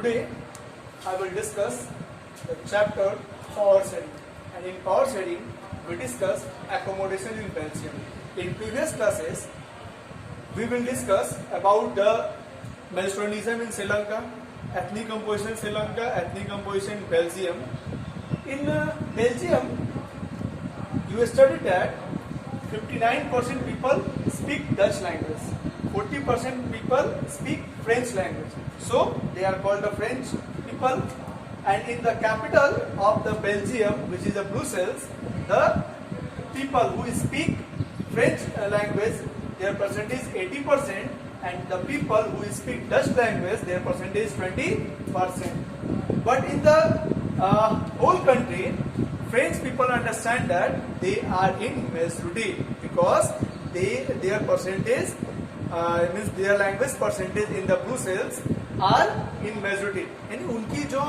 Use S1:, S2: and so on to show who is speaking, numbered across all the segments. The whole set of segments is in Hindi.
S1: Today I will discuss the chapter power sharing, and in power sharing we discuss accommodation in Belgium. In previous classes we will discuss about the Macedonianism in Sri Lanka, ethnic composition in Sri Lanka, ethnic composition in Belgium. In Belgium you studied that 59% people speak Dutch language, 40% people speak French language. So they are called the French people. And in the capital of the Belgium, which is the Brussels, the people who speak French language, their percentage is 80%, and the people who speak Dutch language, their percentage is 20%. But in the whole country, French people understand that they are in majority because their percentage means their language percentage in the Brussels are in majority. यानी उनकी जो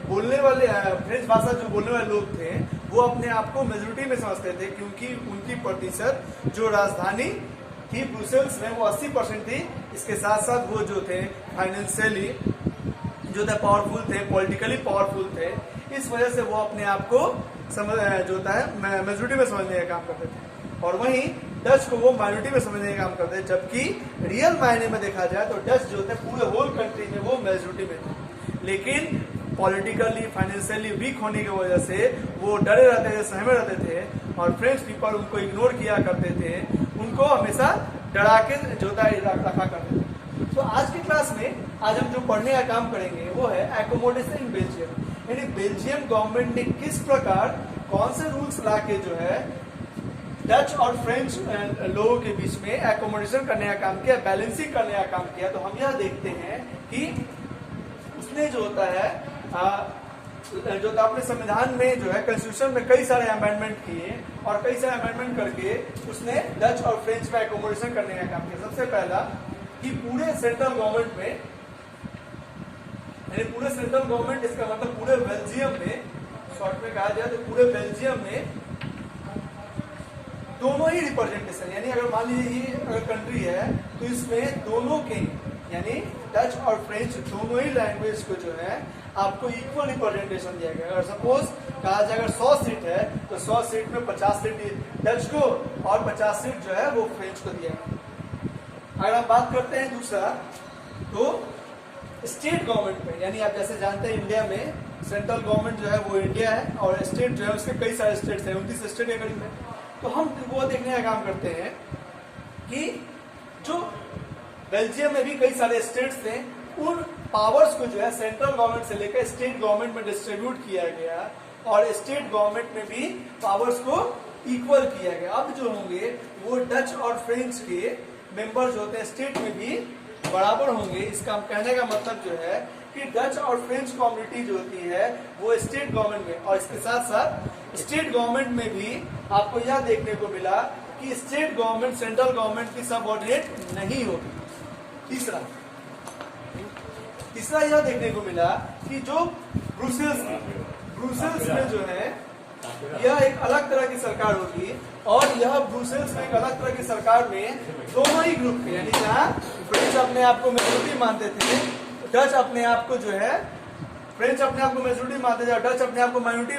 S1: बोलने वाले फ्रेंच भाषा जो बोलने वाले लोग थे वो अपने आप को मेजोरिटी में समझते थे, क्योंकि उनकी प्रतिशत जो राजधानी थी ब्रुसेल्स में वो 80% थी. इसके साथ साथ वो जो थे फाइनेंशियली जो थे पावरफुल थे, पॉलिटिकली पावरफुल थे. इस वजह से वो अपने आप को समझ जो होता है मेजोरिटी में समझने का काम करते थे, और वहीं डच को वो माइनॉरिटी में समझने का काम करते हैं. जबकि रियल मायने में देखा जाए तो डच जो थे पूरे होल कंट्री में वो मेजोरिटी में थे, लेकिन पॉलिटिकली फाइनेंशियली वीक होने की वजह से वो डरे रहते थे, सहमे रहते थे, और फ्रेंच पीपल उनको इग्नोर किया करते थे, उनको हमेशा डरा के जो रखा करते थे. तो आज की क्लास में आज हम जो पढ़ने का काम करेंगे वो है एकोमोडेशन इन बेल्जियम. यानी बेल्जियम गवर्नमेंट ने किस प्रकार कौन से रूल्स ला के जो है डच और फ्रेंच लोगों के बीच में एकोमोडेशन करने का काम किया, बैलेंसिंग करने का काम किया. तो हम यह देखते हैं कि उसने जो होता है जो अपने संविधान में जो है कॉन्स्टिट्यूशन में कई सारे अमेंडमेंट किए, और कई सारे अमेंडमेंट करके उसने डच और फ्रेंच में एकोमोडेशन करने का काम किया. सबसे पहला कि पूरे सेंट्रल गवर्नमेंट में, यानी पूरे सेंट्रल गवर्नमेंट इसका मतलब पूरे बेल्जियम में, शॉर्ट में कहा जाए तो पूरे बेल्जियम में दोनों ही रिप्रेजेंटेशन, यानी अगर मान लीजिए ये अगर कंट्री है तो इसमें दोनों के यानी डच और फ्रेंच दोनों ही लैंग्वेज को जो है आपको इक्वल रिप्रेजेंटेशन दिया गया. अगर सपोज कहा जाए अगर 100 सीट है तो 100 सीट में 50 सीट डच को और 50 सीट जो है वो फ्रेंच को दिया गया. अगर हम बात करते हैं दूसरा तो स्टेट गवर्नमेंट में, यानी आप जैसे जानते हैं इंडिया में सेंट्रल गवर्नमेंट जो है वो इंडिया है, और स्टेट जो है उसके कई सारे स्टेट्स हैं, 29 स्टेट के करीब में. तो हम वो देखने का काम करते हैं कि जो बेल्जियम में भी कई सारे स्टेट्स थे, उन पावर्स को जो है सेंट्रल गवर्नमेंट से लेकर स्टेट गवर्नमेंट में डिस्ट्रीब्यूट किया गया, और स्टेट गवर्नमेंट में भी पावर्स को इक्वल किया गया. अब जो होंगे वो डच और फ्रेंच के मेंबर्स जो होते हैं स्टेट में भी बराबर होंगे. इसका कहने का मतलब जो है कि डच और फ्रेंच कम्युनिटी जो होती है वो स्टेट गवर्नमेंट में, और इसके साथ साथ स्टेट गवर्नमेंट में भी आपको यह देखने को मिला कि स्टेट गवर्नमेंट सेंट्रल गवर्नमेंट की सबऑर्डिनेट नहीं होगी. तीसरा यह देखने को मिला कि जो ब्रुसेल्स में जो है यह एक अलग तरह की सरकार होगी, और यह ब्रुसेल्स में एक अलग तरह की सरकार में दोनों ही ग्रुप के, यानी जहाँ फ्रेंच अपने आप को मेजोरिटी मानते थे, डच अपने आप को जो है फ्रेंच अपने आप को मेजोरिटी मानते थे, डच अपने आप को माइनॉरिटी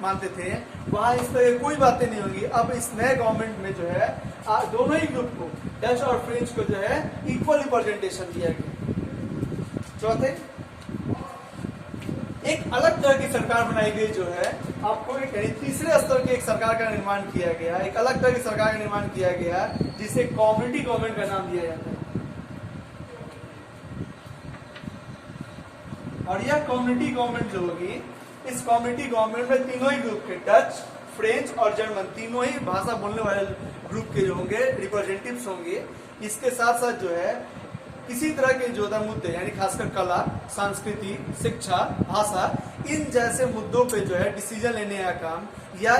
S1: मानते थे, वहाँ इस तरह कोई बातें नहीं होगी. अब इस नए गवर्नमेंट में जो है दोनों ही ग्रुप को डच और फ्रेंच को जो है इक्वल रिप्रेजेंटेशन दिया गया. चौथे एक अलग तरह की सरकार बनाई गई जो है आपको एक तीसरे स्तर की एक सरकार का निर्माण किया गया, एक अलग तरह की सरकार का निर्माण किया गया जिसे कम्युनिटी गवर्नमेंट का नाम दिया जाता है. और यह कम्युनिटी गवर्नमेंट जो होगी, इस कम्युनिटी गवर्नमेंट में तीनों ही ग्रुप के डच, फ्रेंच और जर्मन तीनों ही भाषा बोलने वाले ग्रुप के जो होंगे रिप्रेजेंटेटिव्स होंगे. इसके साथ साथ जो है किसी तरह के जो मुद्दे, यानी खासकर कला, संस्कृति, शिक्षा, भाषा, इन जैसे मुद्दों पे जो है डिसीजन लेने का काम, या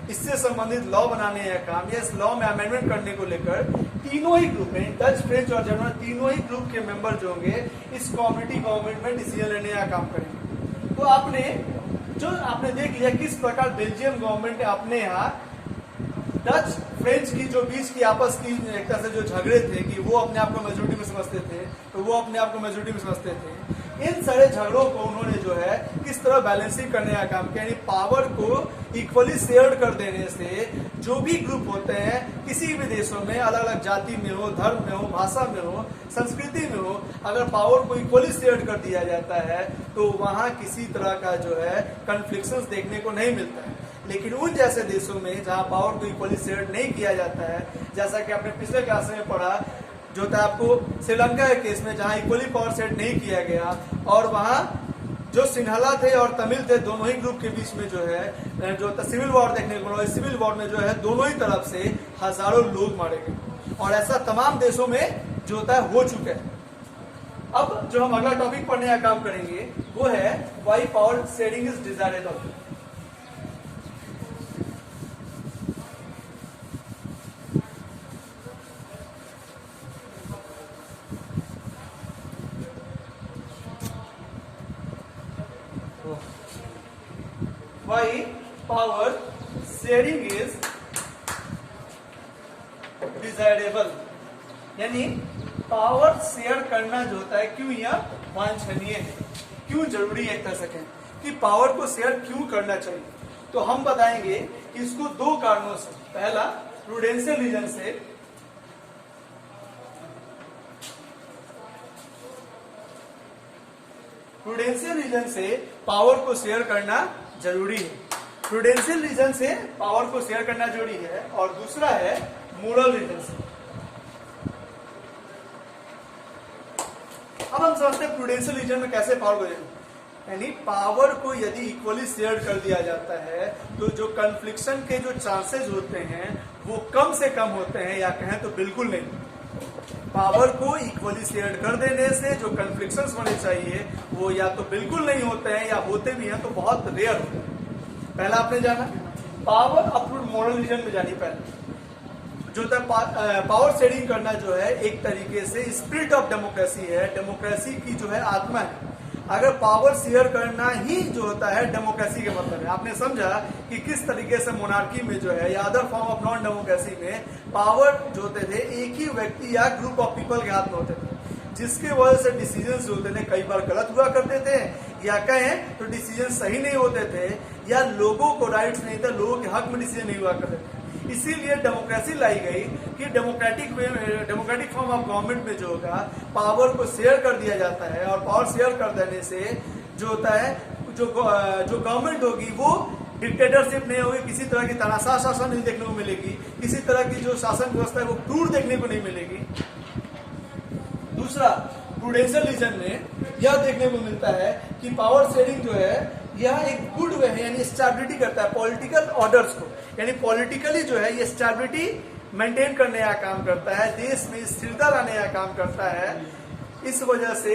S1: इससे संबंधित लॉ बनाने का काम, या इस लॉ में अमेंडमेंट करने को लेकर तीनों ही ग्रुप में डच, फ्रेंच और जर्मन तीनों ही ग्रुप के मेंबर जो होंगे इस कम्युनिटी गवर्नमेंट में डिसीजन लेने का काम करेंगे. तो आपने देख लिया किस प्रकार बेल्जियम गवर्नमेंट अपने यहाँ डच फ्रेंच की जो बीच की आपस की एक तरह से जो झगड़े थे कि वो अपने आप को मेजोरिटी में समझते थे, तो वो अपने आप को मेजोरिटी में समझते थे, इन सारे झगड़ों को उन्होंने जो है किस तरह बैलेंसिंग करने का काम किया, यानी पावर को इक्वली शेयर कर देने से जो भी ग्रुप होते हैं किसी भी देशों में, अलग अलग जाति में हो, धर्म में हो, भाषा में हो, संस्कृति में हो, अगर पावर को इक्वली शेयर कर दिया जाता है तो वहां किसी तरह का जो है कन्फ्लिक्शंस देखने को नहीं मिलता है। लेकिन उन जैसे देशों में जहां पावर को इक्वली शेयर नहीं किया जाता है, जैसा कि आपने पिछले क्लास में पढ़ा जो था आपको श्रीलंका के केस में, जहां इक्वली पावर शेयर नहीं किया गया और वहां जो सिंहला थे और तमिल थे, दोनों ही ग्रुप के बीच में जो है जो सिविल वॉर देखने को मिला। सिविल वॉर में जो है दोनों ही तरफ से हजारों लोग मारे गए और ऐसा तमाम देशों में जो होता है हो चुका है। अब जो हम अगला टॉपिक पढ़ने का काम करेंगे वो है why power sharing is desirable. Why power sharing is desirable, यानी पावर शेयर करना जो होता है क्यों यह वांछनीय है, क्यों जरूरी है, कह सकें कि पावर को शेयर क्यों करना चाहिए। तो हम बताएंगे कि इसको दो कारणों से। पहला, प्रूडेंशियल रीजन से, प्रूडेंशियल रीजन से पावर को शेयर करना जरूरी है। प्रूडेंशियल रीजन से पावर को शेयर करना जरूरी है। और दूसरा है मोरल रीजन से। अब हम समझते हैं प्रूडेंशियल रीजन में कैसे पावर को, यानी पावर को यदि इक्वली शेयर कर दिया जाता है तो जो कन्फ्लिक्शन के जो चांसेस होते हैं वो कम से कम होते हैं, या कहें तो बिल्कुल नहीं। पावर को इक्वली शेयर कर देने से जो कन्फ्लिक्शंस होने चाहिए वो या तो बिल्कुल नहीं होते हैं या होते भी हैं तो बहुत रेयर होते हैं। पहला आपने जाना पावर अपरूड मोरल रीजन में जानी। पहले जो पावर शेयरिंग करना जो है एक तरीके से स्पिरिट ऑफ डेमोक्रेसी है, डेमोक्रेसी की जो है आत्मा है। अगर पावर शेयर करना ही जो होता है डेमोक्रेसी के मतलब है। आपने समझा कि किस तरीके से मोनार्की में जो है या other form of non democracy में पावर जो होते थे एक ही व्यक्ति या ग्रुप ऑफ पीपल के हाथ में होते थे, जिसके वजह से डिसीजन जो होते थे कई बार गलत हुआ करते थे, या कहें तो डिसीजन सही नहीं होते थे, या लोगों को राइट्स नहीं था, लोगों के हक में डिसीजन नहीं हुआ करते थे। इसीलिए डेमोक्रेसी लाई गई कि डेमोक्रेटिक फॉर्म ऑफ गवर्नमेंट में जो होगा पावर को शेयर कर दिया जाता है, और पावर शेयर कर देने से जो होता है जो गवर्नमेंट होगी वो डिक्टेटरशिप नहीं होगी, किसी तरह की तानाशाह शासन नहीं देखने को मिलेगी, किसी तरह की जो शासन व्यवस्था है वो क्रूर देखने को नहीं मिलेगी। दूसरा, प्रूडेंशियल रीजन में यह देखने को मिलता है कि पावर शेयरिंग जो है यह एक गुड वे है, यानी स्टेबिलिटी करता है पॉलिटिकल ऑर्डर्स को, यानी पॉलिटिकली जो है ये स्टेबिलिटी मेंटेन करने का काम करता है, देश में स्थिरता लाने का काम करता है। इस वजह से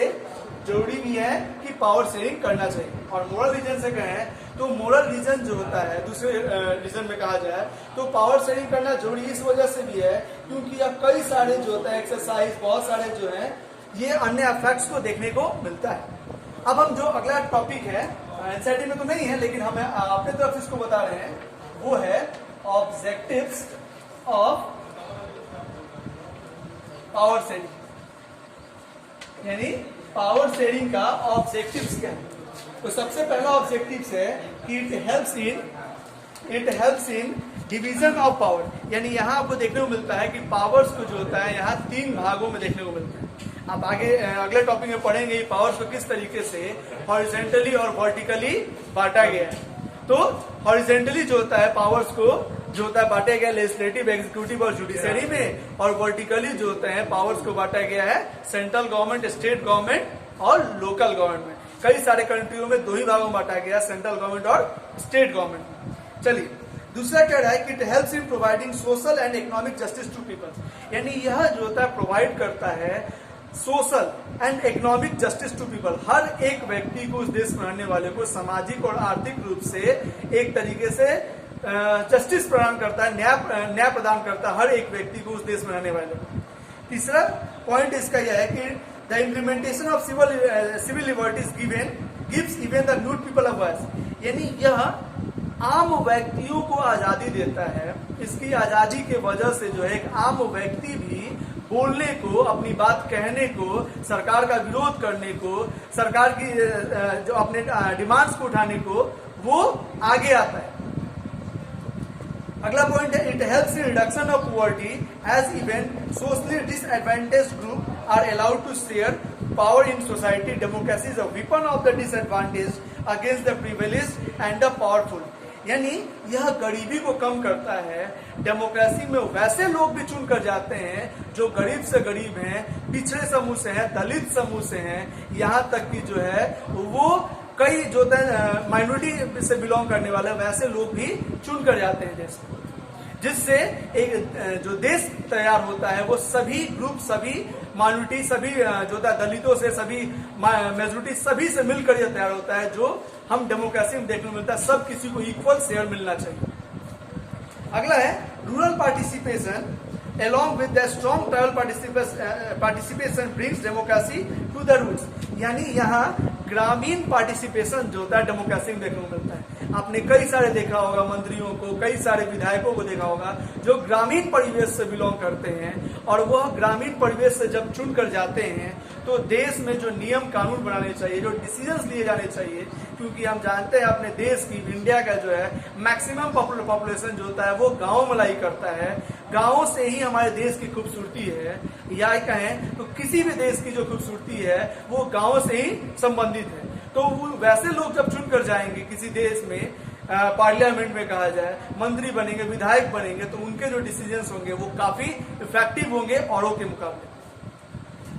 S1: जरूरी भी है कि पावर शेयरिंग करना चाहिए। और मोरल रीजन से कहें तो मोरल रीजन जो होता है दूसरे रीजन में कहा जाए तो पावर शेयरिंग करना जरूरी इस वजह से भी है क्योंकि अब कई सारे जो होता है एक्सरसाइज, बहुत सारे जो है ये अन्य इफेक्ट्स को देखने को मिलता है। अब हम जो अगला टॉपिक है एनसीईआरटी में तो नहीं है लेकिन हम अपने तरफ से इसको बता रहे हैं, वो है ऑब्जेक्टिव्स ऑफ पावर शेयरिंग, यानी पावर शेयरिंग का ऑब्जेक्टिव्स क्या है। तो सबसे पहला ऑब्जेक्टिव्स है कि it helps in division of power, यानी यहाँ आपको देखने को मिलता है कि पावर्स को जो होता है यहाँ 3 भागों में देखने को मिलता है। आप आगे अगले टॉपिक में पढ़ेंगे पावर्स को किस तरीके से हॉरिजॉन्टली और वर्टिकली बांटा गया है। तो हॉरिजॉन्टली जो होता है पावर्स को जो होता है बांटा गया लेजिस्लेटिव, एग्जीक्यूटिव और जुडिशरी में, और वर्टिकली जो होते हैं पावर्स को बांटा गया है सेंट्रल गवर्नमेंट, स्टेट गवर्नमेंट और लोकल गवर्नमेंट में। कई सारे कंट्रियों में 2 ही भागों में बांटा गया, सेंट्रल गवर्नमेंट और स्टेट गवर्नमेंट। चलिए दूसरा क्या है कि it helps in providing social and economic justice to people, यानी यह जो होता है प्रोवाइड करता है social and economic justice to people, हर एक व्यक्ति को, उस देश में रहने वाले को सामाजिक और आर्थिक रूप से एक तरीके से जस्टिस प्रदान करता है, न्याय प्रदान करता है हर एक व्यक्ति को, उस देश में रहने वाले को। तीसरा पॉइंट इसका यह है कि the implementation of civil liberties gives even the nude people of voice, यानी यह आम व्यक्तियों को आजादी देता है। इसकी आजादी के वजह से जो है एक आम व्यक्ति भी बोलने को, अपनी बात कहने को, सरकार का विरोध करने को, सरकार की जो अपने डिमांड्स को उठाने को, वो आगे आता है। अगला पॉइंट है, it helps in reduction of poverty as even socially disadvantaged group are allowed to share power in society. Democracy is a weapon of the disadvantaged against the privileged and the powerful. यानी यह गरीबी को कम करता है। डेमोक्रेसी में वैसे लोग भी चुन कर जाते हैं जो गरीब से गरीब हैं, पिछड़े समूह से हैं, दलित समूह से हैं, यहाँ तक कि जो है वो कई जो माइनॉरिटी से बिलोंग करने वाले वैसे लोग भी चुन कर जाते हैं देश में, जिससे एक जो देश तैयार होता है वो सभी ग्रुप, सभी माइनॉरिटी, सभी जो दलितों से, सभी मेजोरिटी, सभी से मिलकर यह तैयार होता है, जो हम डेमोक्रेसी में देखने को मिलता है। सब किसी को इक्वल शेयर मिलना चाहिए। अगला है rural participation along with the strong tribal participation brings democracy to the roots. यानी यहाँ ग्रामीण पार्टिसिपेशन जो होता है डेमोक्रेसी में देखने को मिलता है। आपने कई सारे देखा होगा मंत्रियों को, कई सारे विधायकों को देखा होगा जो ग्रामीण परिवेश से बिलोंग करते हैं, और वह ग्रामीण परिवेश से जब चुन कर जाते हैं तो देश में जो नियम कानून बनाने चाहिए, जो डिसीजंस लिए जाने चाहिए, क्योंकि हम जानते हैं अपने देश की, इंडिया का जो है मैक्सिमम पॉपुलेशन जो होता है वो गाँव में लाई करता है। गाँवों से ही हमारे देश की खूबसूरती है, या कहें तो किसी भी देश की जो खूबसूरती है वो गाँव से ही संबंधित है। तो वैसे लोग जब चुन कर जाएंगे किसी देश में, पार्लियामेंट में कहा जाए, मंत्री बनेंगे, विधायक बनेंगे, तो उनके जो डिसीजंस होंगे वो काफी इफेक्टिव होंगे औरों के मुकाबले।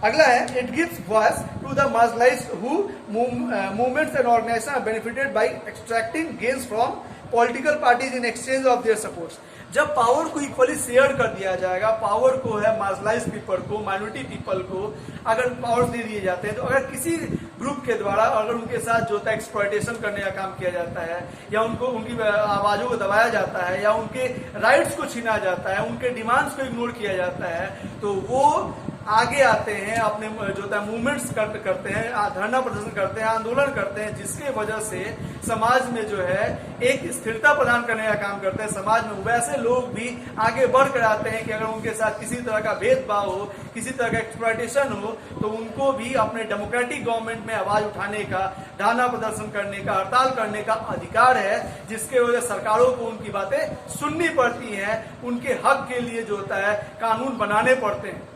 S1: अगला है, it gives voice to the marginalised who movements and organisation are benefited by extracting gains from political parties in exchange of their supports. जब पावर को इक्वली शेयर कर दिया जाएगा, पावर को है मार्जिनलाइज पीपल को, माइनॉरिटी पीपल को अगर पावर्स दे दिए जाते हैं, तो अगर किसी ग्रुप के द्वारा अगर उनके साथ जो होता है एक्सप्लॉयटेशन करने का काम किया जाता है, या उनको उनकी आवाजों को दबाया जाता है, या उनके राइट्स को छीना जाता है, उनके डिमांड्स को इग्नोर किया जाता है, तो वो आगे आते हैं, अपने जो होता है मूवमेंट्स करते हैं, धरना प्रदर्शन करते हैं, आंदोलन करते हैं, जिसके वजह से समाज में जो है एक स्थिरता प्रदान करने का काम करते हैं। समाज में वैसे लोग भी आगे बढ़ कर आते हैं कि अगर उनके साथ किसी तरह का भेदभाव हो, किसी तरह का एक्सप्लॉयटेशन हो, तो उनको भी अपने डेमोक्रेटिक गवर्नमेंट में आवाज उठाने का, धरना प्रदर्शन करने का, हड़ताल करने का अधिकार है, जिसके वजह सरकारों को उनकी बातें सुननी पड़ती हैं, उनके हक के लिए जो होता है कानून बनाने पड़ते हैं।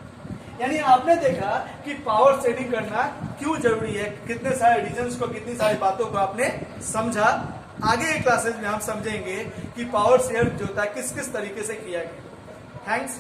S1: यानी आपने देखा कि पावर शेयरिंग करना क्यों जरूरी है, कितने सारे रीजंस को, कितनी सारी बातों को आपने समझा। आगे के क्लासेस में हम समझेंगे कि पावर शेयर जो होता है किस किस तरीके से किया गया। थैंक्स।